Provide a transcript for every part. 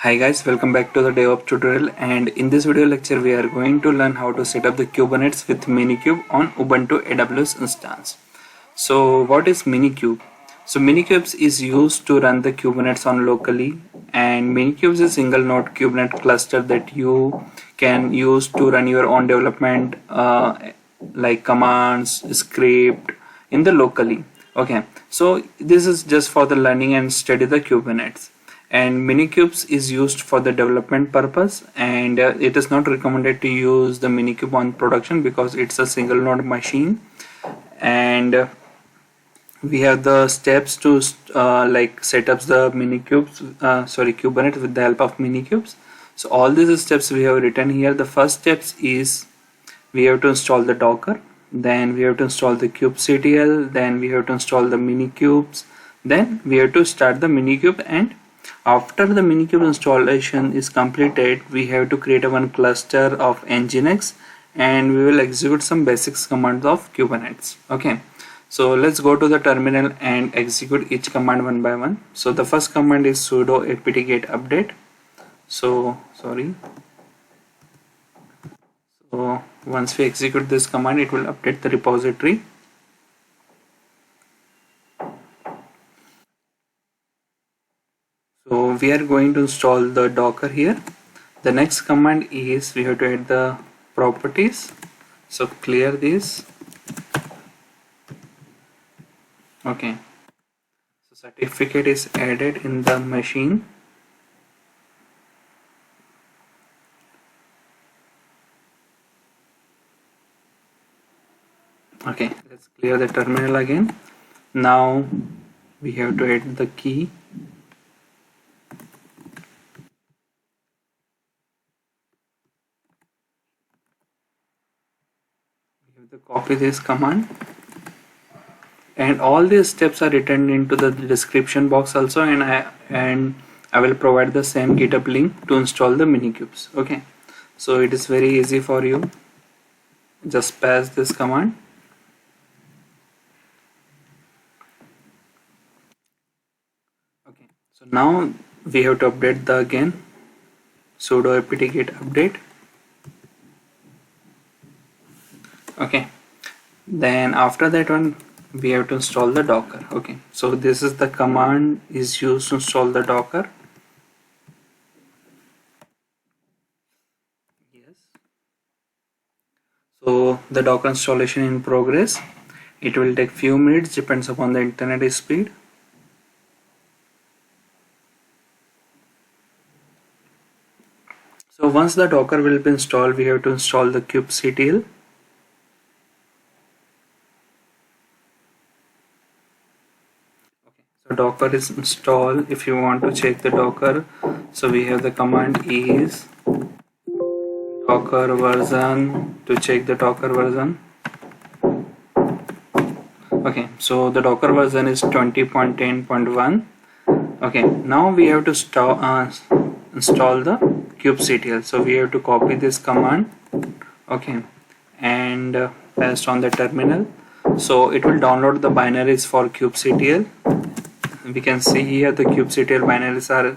Hi guys, welcome back to the DevOps tutorial, and in this video lecture we are going to learn how to set up the Kubernetes with Minikube on Ubuntu AWS instance. So what is Minikube? So Minikubes is used to run the Kubernetes on locally, and Minikube is a single node Kubernetes cluster that you can use to run your own development like commands, script in the locally. Okay, so this is just for the learning and study the Kubernetes, and Minikubes is used for the development purpose, and it is not recommended to use the Minikube on production because it's a single node machine. And we have the steps to like set up the Kubernetes with the help of Minikubes. So all these steps we have written here. The first steps is we have to install the Docker, then we have to install the kubectl, then we have to install the Minikubes, then we have to start the Minikube, and after the Minikube installation is completed, we have to create a one cluster of Nginx, and we will execute some basics commands of Kubernetes. Okay, so let's go to the terminal and execute each command one by one. So the first command is sudo apt-get update. So once we execute this command, it will update the repository. So we are going to install the Docker here. The next command is we have to add the properties. So clear this. Okay, so certificate is added in the machine. Okay, let's clear the terminal again. Now we have to add the key. We have to copy this command, and all these steps are written into the description box also, and I will provide the same GitHub link to install the Minikubes. Okay, so it is very easy for you. Just pass this command. Okay, so now we have to update the again sudo apt-get update. Okay, then after that one we have to install the Docker. Okay, so this is the command is used to install the Docker. Yes, so the Docker installation in progress. It will take few minutes, depends upon the internet speed. So once the Docker will be installed, we have to install the kubectl. So Docker is installed. If you want to check the Docker, so we have the command is Docker version to check the Docker version. Okay, so the Docker version is 20.10.1. okay, now we have to install the kubectl. So we have to copy this command, okay, and paste on the terminal. So it will download the binaries for kubectl. We can see here the kubectl binaries are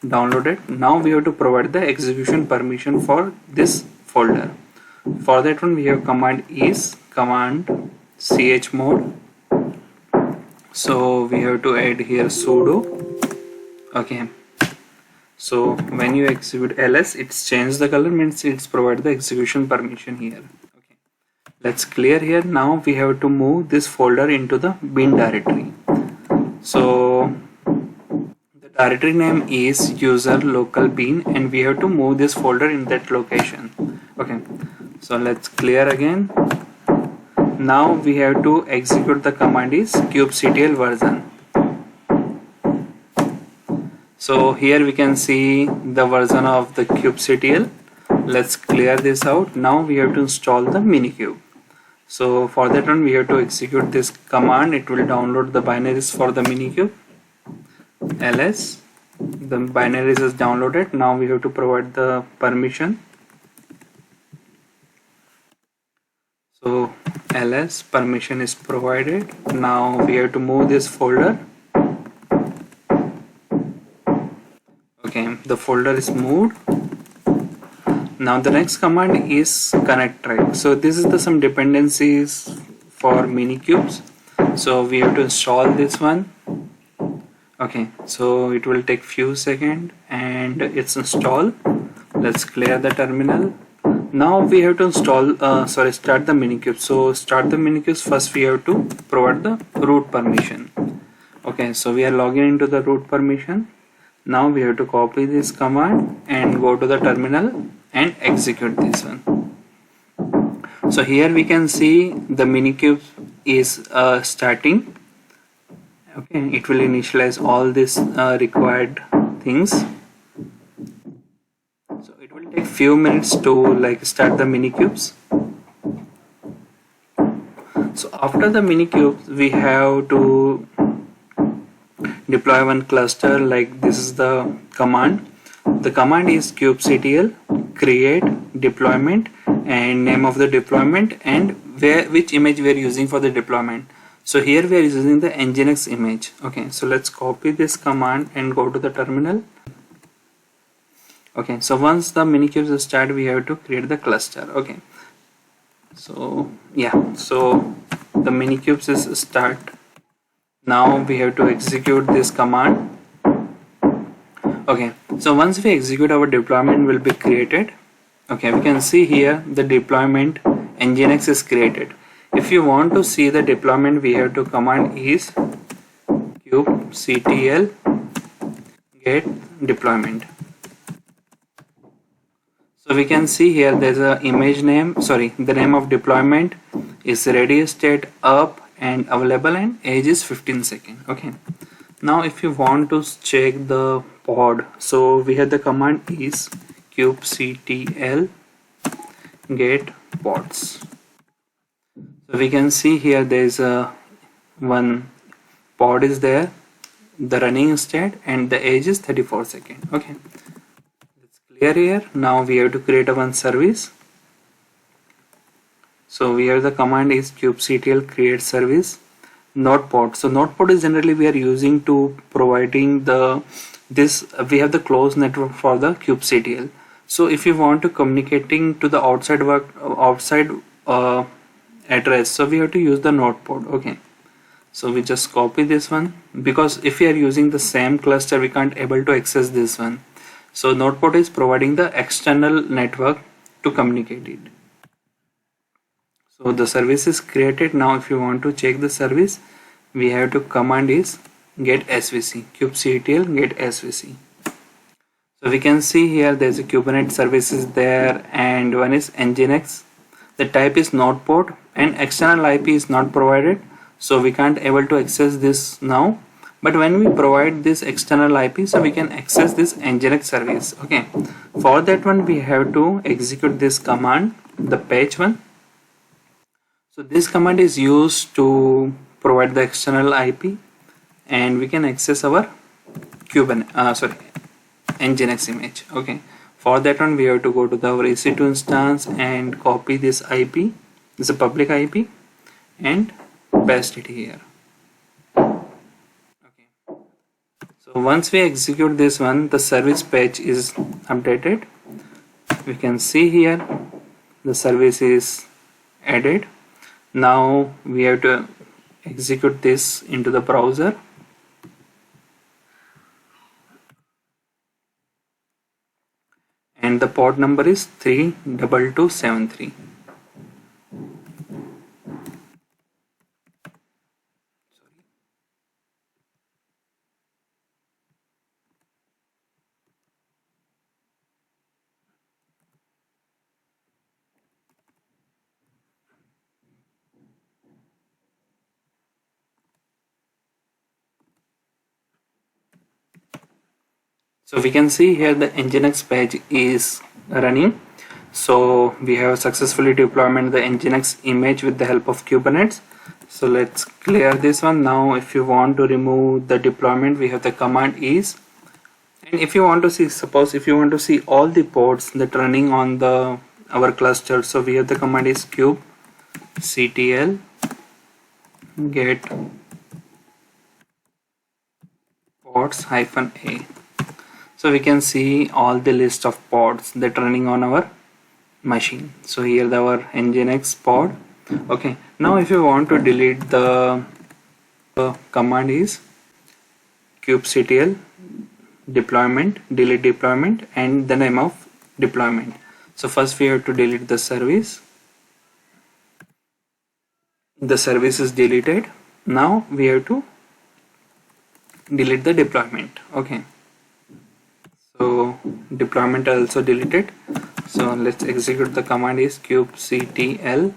downloaded. Now we have to provide the execution permission for this folder. For that one we have command is command chmod. So we have to add here sudo. Okay, so when you execute ls, it's changed the color, means it's provide the execution permission here. Okay, let's clear here. Now we have to move this folder into the bin directory. So the directory name is user local bin, and we have to move this folder in that location. Okay, so let's clear again. Now we have to execute the command is kubectl version. So here we can see the version of the kubectl. Let's clear this out. Now we have to install the Minikube. So for that one we have to execute this command. It will download the binaries for the Minikube. ls, the binaries is downloaded. Now we have to provide the permission. So ls permission is provided. Now we have to move this folder. Okay, the folder is moved. Now the next command is connect track. So this is the some dependencies for Minikubes. So we have to install this one. Okay, so it will take few seconds and it's installed. Let's clear the terminal. Now we have to install start the Minikube. So start the Minikubes, first we have to provide the root permission. Okay, so we are logging into the root permission. Now we have to copy this command and go to the terminal and execute this one. So here we can see the Minikube is starting. Okay, it will initialize all these required things. So it will take few minutes to like start the Minikubes. So after the Minikubes, we have to deploy one cluster. Like this is the command. The command is kubectl create deployment and name of the deployment and which image we are using for the deployment. So here we are using the Nginx image. Okay, so let's copy this command and go to the terminal. Okay, so once the Minikubes start, we have to create the cluster. Okay, so yeah, so the Minikubes is start. Now we have to execute this command. Okay, so once we execute, our deployment will be created. Okay, we can see here the deployment Nginx is created. If you want to see the deployment, we have to command is kubectl get deployment. So we can see here there's a image name, the name of deployment is ready, state, up and available, and age is 15 seconds. Okay, now if you want to check the pod, so we have the command is kubectl get pods. So we can see here there's a one pod is there, the running state, and the age is 34 seconds. Okay, let's clear here. Now we have to create a one service. So we have the command is kubectl create service notepod. So notepod is generally we are using to providing the we have the closed network for the kubectl. So if you want to communicating to the outside address, so we have to use the notepod. Okay, so we just copy this one, because if we are using the same cluster we can't able to access this one. So notepod is providing the external network to communicate it. So the service is created. Now if you want to check the service, we have to command is get svc, kubectl get svc. So we can see here there's a Kubernetes services there, and one is Nginx. The type is notepod and external IP is not provided, so we can't able to access this now. But when we provide this external IP, so we can access this Nginx service. Okay, for that one we have to execute this command, the patch one. So this command is used to provide the external IP, and we can access our Nginx image. Okay, for that one we have to go to our EC2 instance and copy this IP. This is a public IP, and paste it here. Okay, so once we execute this one, the service page is updated. We can see here the service is added. Now we have to execute this into the browser. And the port number is 32273. So we can see here the Nginx page is running. So we have successfully deployed the Nginx image with the help of Kubernetes. So let's clear this one. Now if you want to remove the deployment, we have the command is, and if you want to see, suppose if you want to see all the pods that running on our cluster, so we have the command is kubectl get pods -a. So we can see all the list of pods that running on our machine. So here our Nginx pod. Okay, now if you want to delete the command is kubectl deployment, delete deployment, and the name of deployment. So first we have to delete the service. The service is deleted. Now we have to delete the deployment. Okay, so deployment also deleted. So let's execute the command is kubectl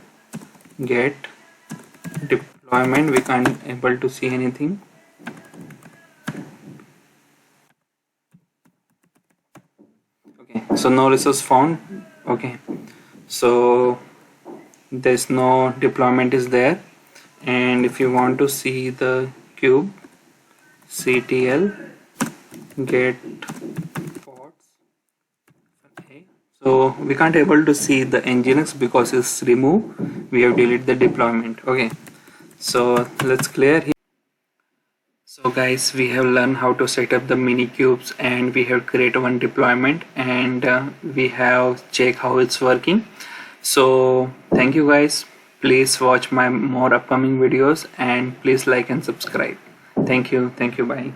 get deployment. We can't able to see anything. Okay, so no resource found. Okay, so there's no deployment is there, and if you want to see the kubectl get pods, okay, so we can't able to see the Nginx because it's removed. We have deleted the deployment. Okay, so let's clear here. So guys, we have learned how to set up the Minikubes, and we have created one deployment, and we have checked how it's working. So thank you guys. Please watch my more upcoming videos, and please like and subscribe. Thank you. Bye.